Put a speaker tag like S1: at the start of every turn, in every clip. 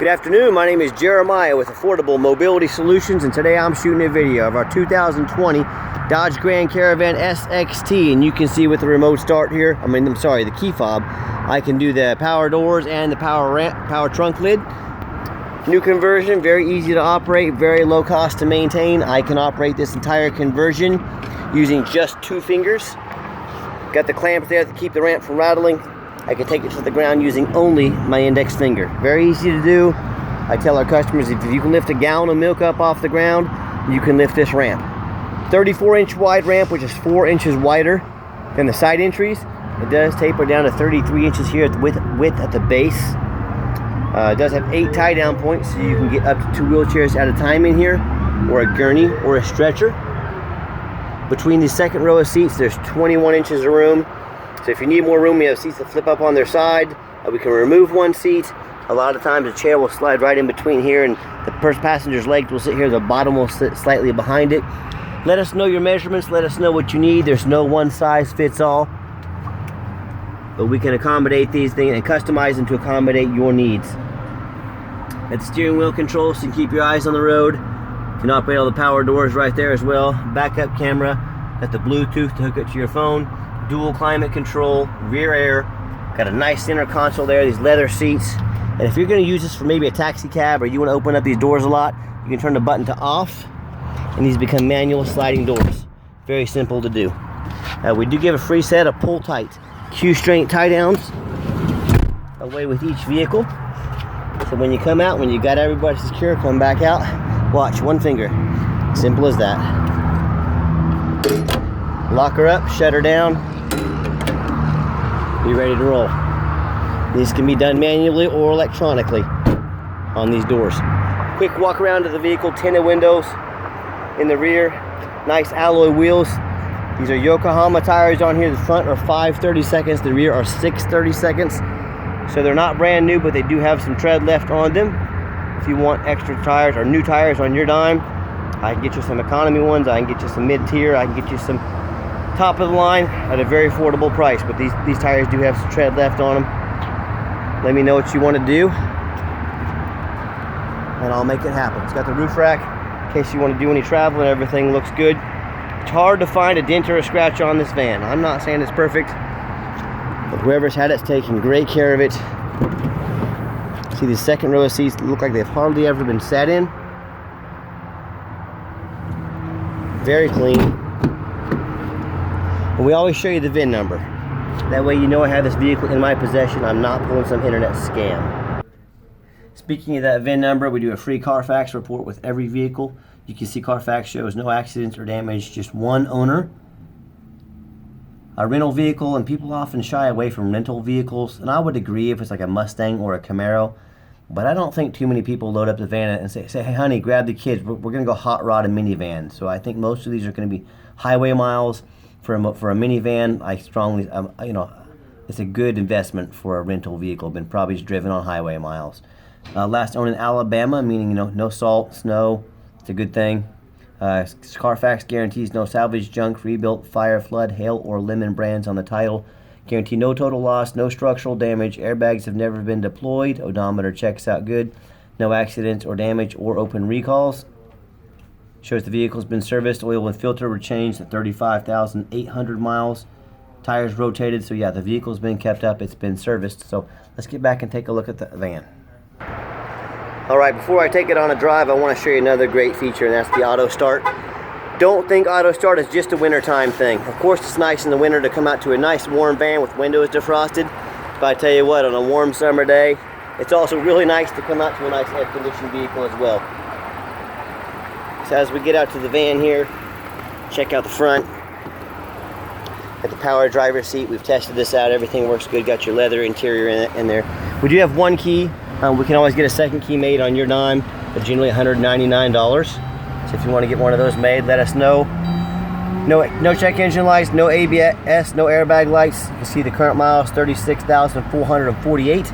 S1: Good afternoon, my name is Jeremiah with Affordable Mobility Solutions, and today I'm shooting a video of our 2020 Dodge Grand Caravan SXT, and you can see with the remote start here, the key fob, I can do the power doors and the power trunk lid. New conversion, very easy to operate, very low cost to maintain. I can operate this entire conversion using just 2 fingers. Got the clamps there to keep the ramp from rattling. I can take it to the ground using only my index finger. Very easy to do. I tell our customers, if you can lift a gallon of milk up off the ground, you can lift this ramp. 34-inch wide ramp, which is 4 inches wider than the side entries. It does taper down to 33 inches here at width at the base. It does have 8 tie-down points, so you can get up to 2 wheelchairs at a time in here, or a gurney, or a stretcher. Between the second row of seats, there's 21 inches of room. So if you need more room, we have seats that flip up on their side. We can remove one seat. A lot of times the chair will slide right in between here, and the first passenger's legs will sit here. The bottom will sit slightly behind it. Let us know your measurements. Let us know what you need. There's no one size fits all. But we can accommodate these things and customize them to accommodate your needs. At the steering wheel controls, so you can keep your eyes on the road. You can operate all the power doors right there as well. Backup camera. Got the Bluetooth to hook it to your phone. Dual climate control, rear air, got a nice center console there, these leather seats. And if you're going to use this for maybe a taxi cab, or you want to open up these doors a lot, you can turn the button to off, and these become manual sliding doors. Very simple to do. We do give a free set of pull tight Q-strength tie downs away with each vehicle. So when you come out, when you got everybody secure, come back out, watch, 1 finger. Simple as that. Lock her up, shut her down, be ready to roll. These can be done manually or electronically on these doors. Quick walk around to the vehicle, tinted windows in the rear, nice alloy wheels. These are Yokohama tires on here. The front are 5/32, the rear are 6/32. So they're not brand new, but they do have some tread left on them. If you want extra tires or new tires on your dime, I can get you some economy ones, I can get you some mid-tier, I can get you some top of the line at a very affordable price. But these tires do have some tread left on them. Let me know what you want to do, and I'll make it happen. It's got the roof rack in case you want to do any travel, and everything looks good. It's hard to find a dent or a scratch on this van. I'm not saying it's perfect, but whoever's had it's taken great care of it. See, the second row of seats look like they've hardly ever been sat in. Very clean. And we always show you the VIN number. That way you know I have this vehicle in my possession. I'm not pulling some internet scam. Speaking of that VIN number, we do a free Carfax report with every vehicle. You can see Carfax shows no accidents or damage, just 1 owner. A rental vehicle, and people often shy away from rental vehicles, and I would agree if it's like a Mustang or a Camaro, but I don't think too many people load up the van and say, hey honey, grab the kids, we're going to go hot rod a minivan. So I think most of these are going to be highway miles. For a minivan, I strongly, it's a good investment for a rental vehicle. Been probably driven on highway miles. Last owned in Alabama, meaning no salt, snow. It's a good thing. Carfax guarantees no salvage, junk, rebuilt, fire, flood, hail, or lemon brands on the title. Guarantee no total loss, no structural damage. Airbags have never been deployed. Odometer checks out good. No accidents or damage or open recalls. Shows the vehicle's been serviced. Oil and filter were changed at 35,800 miles. Tires rotated. So yeah, the vehicle's been kept up. It's been serviced. So let's get back and take a look at the van. Alright, before I take it on a drive, I want to show you another great feature, and that's the auto start. Don't think auto start is just a wintertime thing. Of course, it's nice in the winter to come out to a nice warm van with windows defrosted. But I tell you what, on a warm summer day, it's also really nice to come out to a nice air-conditioned vehicle as well. So as we get out to the van here, check out the front. Got the power driver's seat. We've tested this out. Everything works good. Got your leather interior in there. We do have 1 key. We can always get a second key made on your dime, but generally $199. So if you want to get one of those made, let us know. No check engine lights, no ABS, no airbag lights. You can see the current miles, 36,448.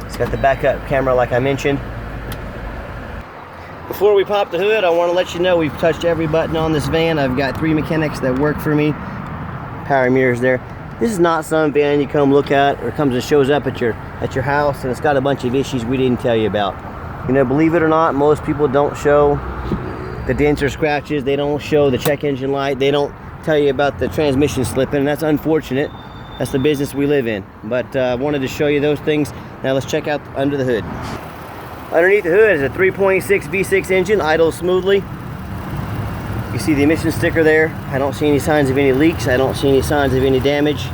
S1: It's got the backup camera like I mentioned. Before we pop the hood, I want to let you know we've touched every button on this van. I've got 3 mechanics that work for me. Power mirrors there. This is not some van you come look at or comes and shows up at your house and it's got a bunch of issues we didn't tell you about. You know, believe it or not, most people don't show the dents or scratches. They don't show the check engine light. They don't tell you about the transmission slipping, and that's unfortunate. That's the business we live in. But I wanted to show you those things. Now let's check out under the hood. Underneath the hood is a 3.6 V6 engine, idles smoothly. You see the emission sticker there. I don't see any signs of any leaks. I don't see any signs of any damage.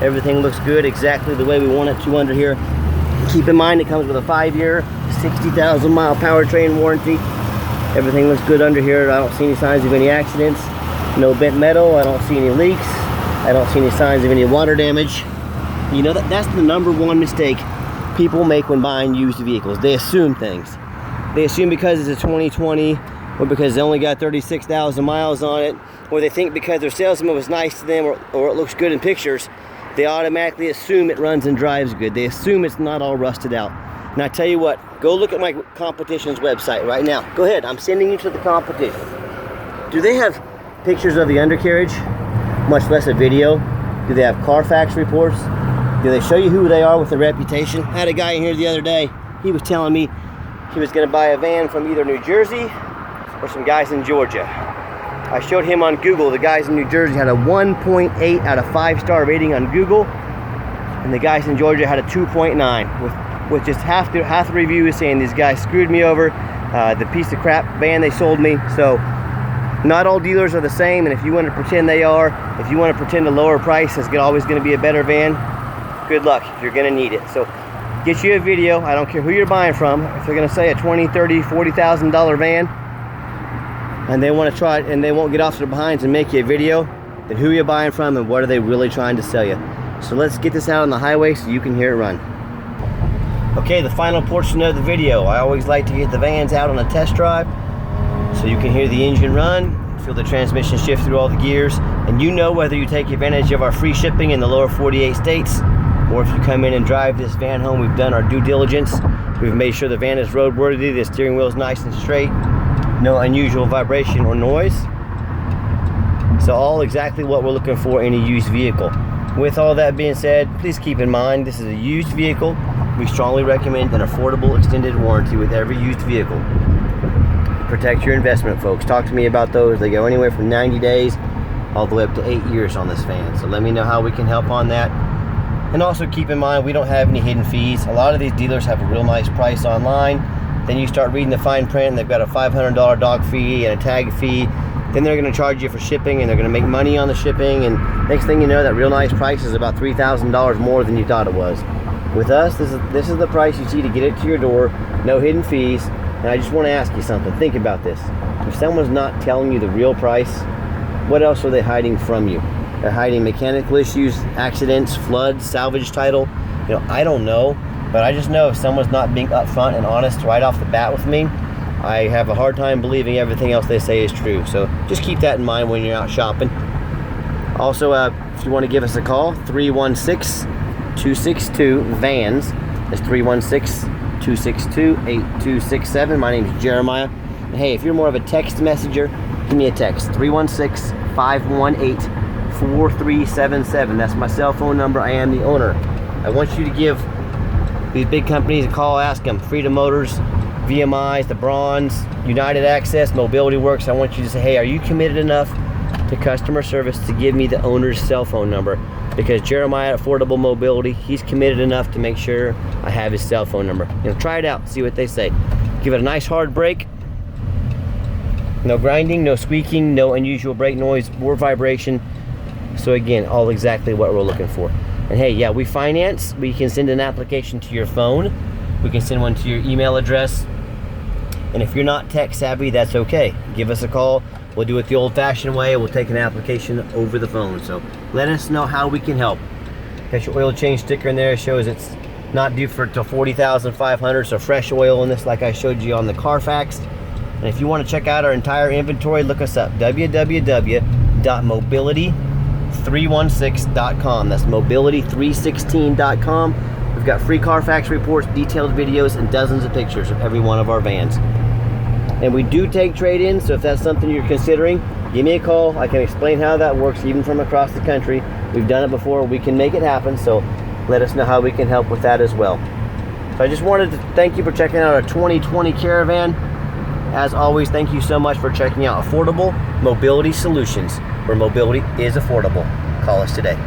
S1: Everything looks good, exactly the way we want it to under here. Keep in mind it comes with a 5-year, 60,000 mile powertrain warranty. Everything looks good under here. I don't see any signs of any accidents. No bent metal. I don't see any leaks. I don't see any signs of any water damage. You know, that's the #1 mistake people make when buying used vehicles. They assume things. They assume because it's a 2020 or because they only got 36,000 miles on it, or they think because their salesman was nice to them or it looks good in pictures, they automatically assume it runs and drives good. They assume it's not all rusted out. And I tell you what, go look at my competition's website right now. Go ahead, I'm sending you to the competition. Do they have pictures of the undercarriage, much less a video? Do they have Carfax reports? Do they show you who they are with a reputation? I had a guy in here the other day, he was telling me he was gonna buy a van from either New Jersey or some guys in Georgia. I showed him on Google, the guys in New Jersey had a 1.8 out of 5-star rating on Google, and the guys in Georgia had a 2.9, with just half the review is saying these guys screwed me over, the piece of crap van they sold me. So not all dealers are the same, and if you want to pretend they are, if you want to pretend a lower price is always going to be a better van, good luck, you're going to need it. So get you a video. I don't care who you're buying from. If they're going to say a $20,000, $30,000, $40,000 van, and they want to try it and they won't get off their behinds and make you a video, then who are you buying from and what are they really trying to sell you? So let's get this out on the highway so you can hear it run. Okay, the final portion of the video. I always like to get the vans out on a test drive so you can hear the engine run, feel the transmission shift through all the gears, and you know whether you take advantage of our free shipping in the lower 48 states, or if you come in and drive this van home. We've done our due diligence. We've made sure the van is roadworthy, the steering wheel is nice and straight, no unusual vibration or noise. So all exactly what we're looking for in a used vehicle. With all that being said, please keep in mind this is a used vehicle. We strongly recommend an affordable extended warranty with every used vehicle. Protect your investment, folks. Talk to me about those. They go anywhere from 90 days all the way up to 8 years on this van. So let me know how we can help on that. And also keep in mind, we don't have any hidden fees. A lot of these dealers have a real nice price online. Then you start reading the fine print and they've got a $500 dog fee and a tag fee. Then they're going to charge you for shipping and they're going to make money on the shipping. And next thing you know, that real nice price is about $3,000 more than you thought it was. With us, this is the price you see to get it to your door. No hidden fees. And I just want to ask you something. Think about this. If someone's not telling you the real price, what else are they hiding from you? They're hiding mechanical issues, accidents, floods, salvage title. You know, I don't know. But I just know if someone's not being upfront and honest right off the bat with me, I have a hard time believing everything else they say is true. So just keep that in mind when you're out shopping. Also, if you want to give us a call, 316-262-VANS. That's 316-262-8267. My name is Jeremiah. And hey, if you're more of a text messenger, give me a text. 316-518-4377. That's my cell phone number. I am the owner. I want you to give these big companies a call. Ask them. Freedom Motors, VMIs, the Bronze, United Access, Mobility Works. I want you to say, hey, are you committed enough to customer service to give me the owner's cell phone number? Because Jeremiah at Affordable Mobility, he's committed enough to make sure I have his cell phone number. You know, try it out, see what they say. Give it a nice hard brake. No grinding, no squeaking, no unusual brake noise or vibration. So again, all exactly what we're looking for. And hey, yeah, we finance. We can send an application to your phone. We can send one to your email address. And if you're not tech savvy, that's okay. Give us a call. We'll do it the old-fashioned way. We'll take an application over the phone. So let us know how we can help. Got your oil change sticker in there. It shows it's not due for till $40,500. So fresh oil in this, like I showed you on the Carfax. And if you want to check out our entire inventory, look us up. www.mobility316.com. That's mobility316.com. We've got free Carfax reports, detailed videos, and dozens of pictures of every one of our vans. And we do take trade-ins, so if that's something you're considering, give me a call. I can explain how that works, even from across the country. We've done it before. We can make it happen, so let us know how we can help with that as well. So I just wanted to thank you for checking out a 2020 Caravan. As always, thank you so much for checking out Affordable Mobility Solutions, where mobility is affordable. Call us today.